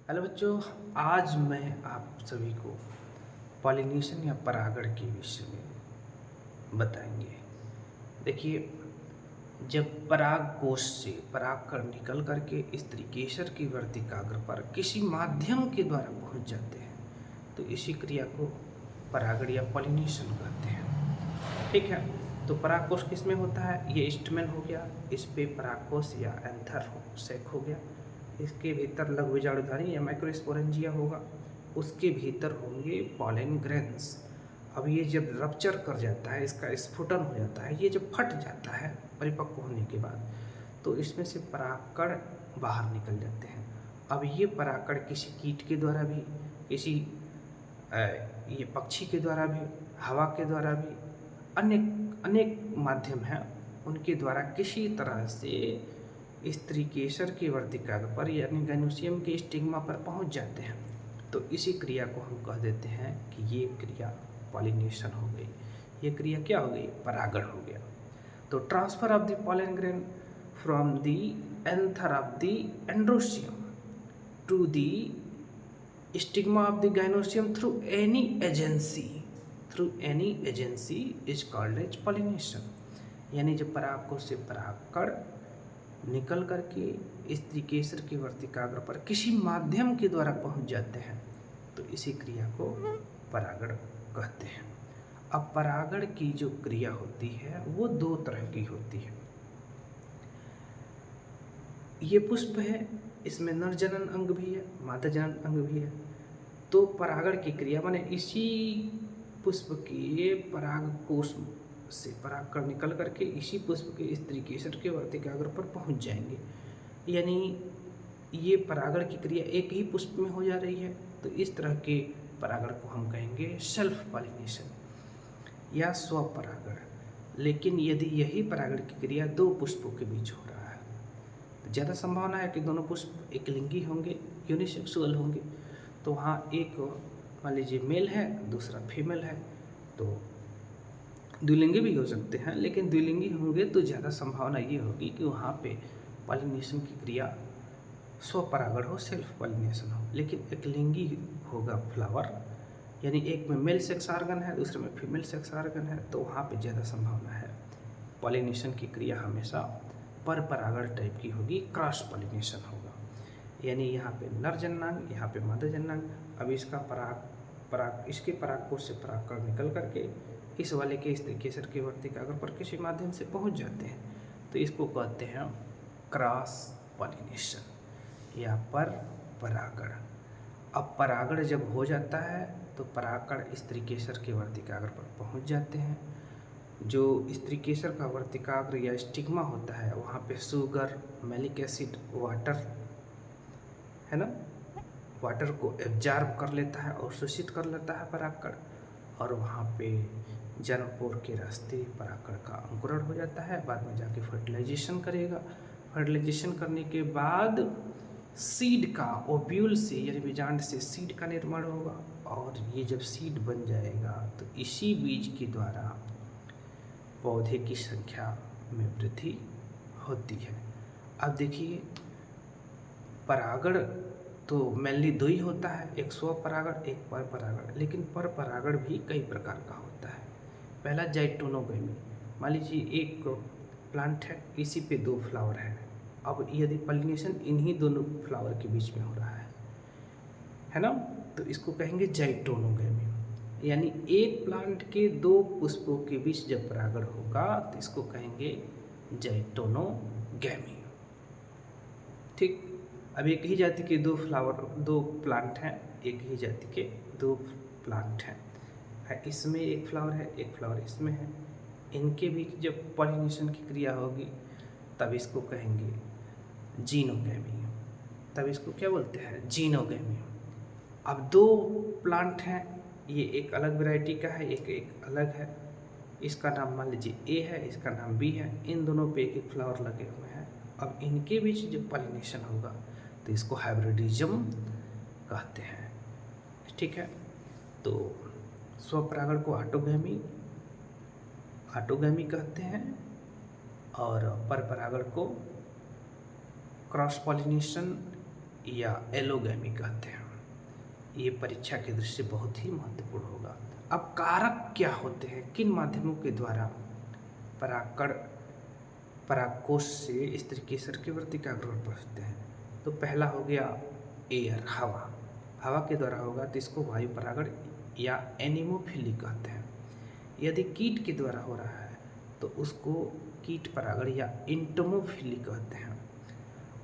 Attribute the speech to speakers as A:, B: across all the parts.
A: Hello बच्चों, आज मैं आप सभी को पॉलिनेशन या परागण के विषय में बताएंगे। देखिए, जब परागकोश से परागकण निकल करके स्त्रीकेसर की वर्तिकाग्र पर किसी माध्यम के द्वारा पहुंच जाते हैं तो इसी क्रिया को परागण या पॉलिनेशन कहते हैं। ठीक है, तो परागकोश किस में होता है? ये स्टैमेन हो गया, इस पे परागकोश या एंथर सेक हो गया, इसके भीतर लघुबीजाणुधारी या माइक्रोस्पोरेंजिया होगा, उसके भीतर होंगे पॉलन ग्रेन्स। अब ये जब रप्चर कर जाता है, इसका स्फुटन हो जाता है, ये जब फट जाता है परिपक्व होने के बाद, तो इसमें से परागकण बाहर निकल जाते हैं। अब ये परागकण किसी कीट के द्वारा भी, किसी ये पक्षी के द्वारा भी, हवा के द्वारा भी, अनेक अनेक माध्यम हैं, उनके द्वारा किसी तरह से स्त्रीकेसर के वर्तिकाग्र पर यानी गैनोसियम के स्टिग्मा पर पहुंच जाते हैं। तो इसी क्रिया को हम कह देते हैं कि ये क्रिया पॉलिनेशन हो गई। ये क्रिया क्या हो गई? परागण हो गया। तो transfer of the pollen grain from the anther of the androecium to the stigma of the gynosium through any agency is called as pollination। यानी जब परागकोश से परागकण निकल करके स्त्रीकेसर के वर्तिकाग्र पर किसी माध्यम के द्वारा पहुंच जाते हैं तो इसी क्रिया को परागण कहते हैं। अब परागण की जो क्रिया होती है वो दो तरह की होती है। ये पुष्प है, इसमें नर जनन अंग भी है, मादा जनन अंग भी है। तो परागण की क्रिया माने इसी पुष्प के परागकोश से परागकण निकल करके इसी पुष्प के स्त्रीकेसर के वर्तिकाग्र पर पहुंच जाएंगे। यानी ये परागण की क्रिया एक ही पुष्प में हो जा रही है, तो इस तरह के परागण को हम कहेंगे सेल्फ पॉलिनेशन या स्वपरागण। लेकिन यदि यही परागण की क्रिया दो पुष्पों के बीच हो रहा है तो ज़्यादा संभावना है कि दोनों पुष्प एकलिंगी होंगे, यूनिसेक्सुअल होंगे। तो वहाँ एक मान लीजिए मेल है, दूसरा फीमेल है, तो द्विलिंगी भी हो सकते हैं, लेकिन द्विलिंगी होंगे तो ज़्यादा संभावना ये होगी कि वहाँ पे पॉलिनेशन की क्रिया स्वपरागण हो, सेल्फ पॉलिनेशन हो। लेकिन एकलिंगी होगा फ्लावर, यानी एक में मेल सेक्स आर्गन है, दूसरे में फीमेल सेक्स आर्गन है, तो वहाँ पे ज़्यादा संभावना है पॉलिनेशन की क्रिया हमेशा पर परागण टाइप की होगी, क्रॉस पॉलिनेशन होगा। यानी यहाँ पे नर जननांग, यहाँ पे मादा जननांग। अब इसका इसके परागकोश से परागकण निकल करके इस वाले के स्त्रीकेसर के वर्तिकाग्र पर किसी माध्यम से पहुँच जाते हैं, तो इसको कहते हैं क्रॉस पॉलिनेशन या पर परागण। अब परागण जब हो जाता है तो परागकण स्त्रीकेसर के वर्तिकाग्र पर पहुँच जाते हैं। जो स्त्रीकेसर का वर्तिकाग्र या स्टिग्मा होता है वहाँ पे शुगर, मैलिक एसिड, वाटर है ना, वाटर को एब्जॉर्ब कर लेता है और शोषित कर लेता है परागकण, और वहाँ पे जन्मपोर के रास्ते परागकण का अंकुरण हो जाता है। बाद में जाके फर्टिलाइजेशन करेगा। फर्टिलाइजेशन करने के बाद सीड का ओव्यूल से यानी बीजांड से सीड का निर्माण होगा, और ये जब सीड बन जाएगा तो इसी बीज के द्वारा पौधे की संख्या में वृद्धि होती है। अब देखिए, परागण तो मेनली दो ही होता है, एक स्वपरागण, एक पर परागण। लेकिन पर परागण भी कई प्रकार का होता है। पहला जाइटोनोगेमी। मान लीजिए एक प्लांट है, इसी पे दो फ्लावर हैं। अब यदि पॉलिनेशन इन्हीं दोनों फ्लावर के बीच में हो रहा है ना, तो इसको कहेंगे जाइटोनोगेमी। यानी एक प्लांट के दो पुष्पों के बीच जब परागण होगा तो इसको कहेंगे जाइटोनोगेमी। ठीक, अब एक ही जाति के दो प्लांट हैं, एक ही जाति के दो प्लांट हैं, इसमें एक फ्लावर है, एक फ्लावर इसमें है। इनके बीच जब पॉलिनेशन की क्रिया होगी तब इसको कहेंगे जीनोगेमी। तब इसको क्या बोलते हैं? जीनोगेमी। अब दो प्लांट हैं, ये एक अलग वैरायटी का है, एक अलग है। इसका नाम मान लीजिए ए है, इसका नाम बी है। इन दोनों पे एक फ्लावर लगे हुए हैं। अब इनके बीच जब पॉलिनेशन होगा तो इसको हाइब्रिडिज्म कहते हैं। ठीक है, तो स्वपरागण को ऑटोगैमी कहते हैं, और परपरागण को क्रॉस पॉलिनेशन या एलोगैमी कहते हैं। ये परीक्षा की दृष्टि से बहुत ही महत्वपूर्ण होगा। अब कारक क्या होते हैं, किन माध्यमों के द्वारा परागकण परागकोश से स्त्री केसर के वर्तिकाग्र पहुँचते हैं? तो पहला हो गया एयर, हवा। हवा के द्वारा होगा तो इसको वायु परागण या एनिमोफिली कहते हैं। यदि कीट के द्वारा हो रहा है तो उसको कीट परागण या इंटमोफिली कहते हैं।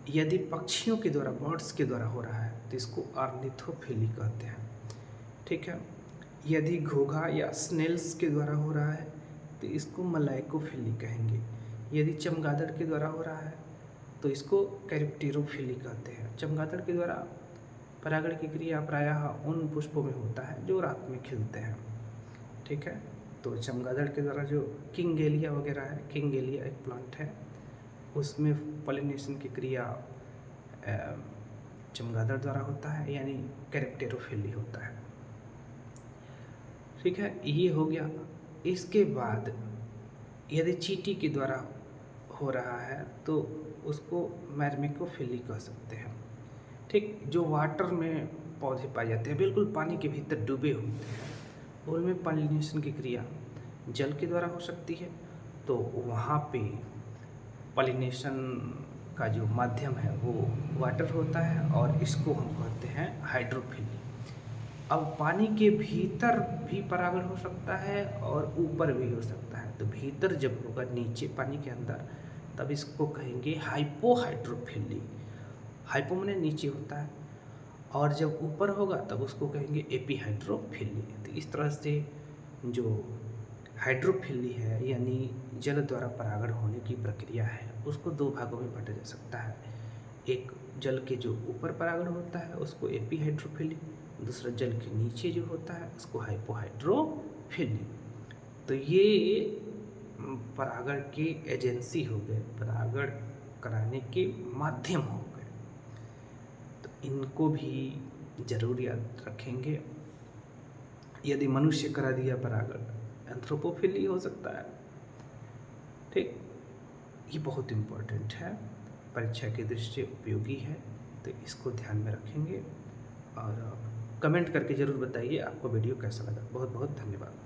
A: यदि पक्षियों के द्वारा, बर्ड्स के द्वारा हो रहा है तो इसको ऑर्निथोफिली कहते हैं। ठीक है। यदि घोघा या स्नेल्स के द्वारा हो रहा है तो इसको मलाइकोफिली कहेंगे। यदि चमगादड़ के द्वारा हो रहा है तो इसको कैरिप्टेरोफिली कहते हैं। चमगादड़ के द्वारा परागण की क्रिया प्रायः उन पुष्पों में होता है जो रात में खिलते हैं। ठीक है। तो चमगादड़ के द्वारा जो किंगेलिया वगैरह है, किंगेलिया एक प्लांट है, उसमें पॉलिनेशन की क्रिया चमगादड़ द्वारा होता है, यानी कैरेप्टेरोफिली होता है। ठीक है, ये हो गया। इसके बाद यदि चींटी के द्वारा हो रहा है तो उसको मैर्मिकोफिली कह सकते हैं। ठीक, जो वाटर में पौधे पाए जाते हैं, बिल्कुल पानी के भीतर डूबे होते हैं, उनमें पॉलिनेशन की क्रिया जल के द्वारा हो सकती है, तो वहाँ पे पॉलिनेशन का जो माध्यम है वो वाटर होता है और इसको हम कहते हैं हाइड्रोफिली। अब पानी के भीतर भी परागण हो सकता है और ऊपर भी हो सकता है। तो भीतर जब होगा, नीचे पानी के अंदर, तब इसको कहेंगे हाइपोहाइड्रोफिली। हाइपो माने नीचे होता है, और जब ऊपर होगा तब उसको कहेंगे एपीहाइड्रोफिली। तो इस तरह से जो हाइड्रोफिली है, यानी जल द्वारा परागण होने की प्रक्रिया है, उसको दो भागों में बांटा जा सकता है। एक जल के जो ऊपर परागण होता है उसको एपीहाइड्रोफिली, दूसरा जल के नीचे जो होता है उसको हाइपोहाइड्रोफिली। तो ये परागण की एजेंसी हो गए, परागण कराने के माध्यम हो गए। तो इनको भी जरूर याद रखेंगे। यदि मनुष्य करा दिया परागण, एंथ्रोपोफिली हो सकता है। ठीक, ये बहुत इम्पोर्टेंट है, परीक्षा की दृष्टि से उपयोगी है, तो इसको ध्यान में रखेंगे। और कमेंट करके ज़रूर बताइए आपको वीडियो कैसा लगा। बहुत बहुत धन्यवाद।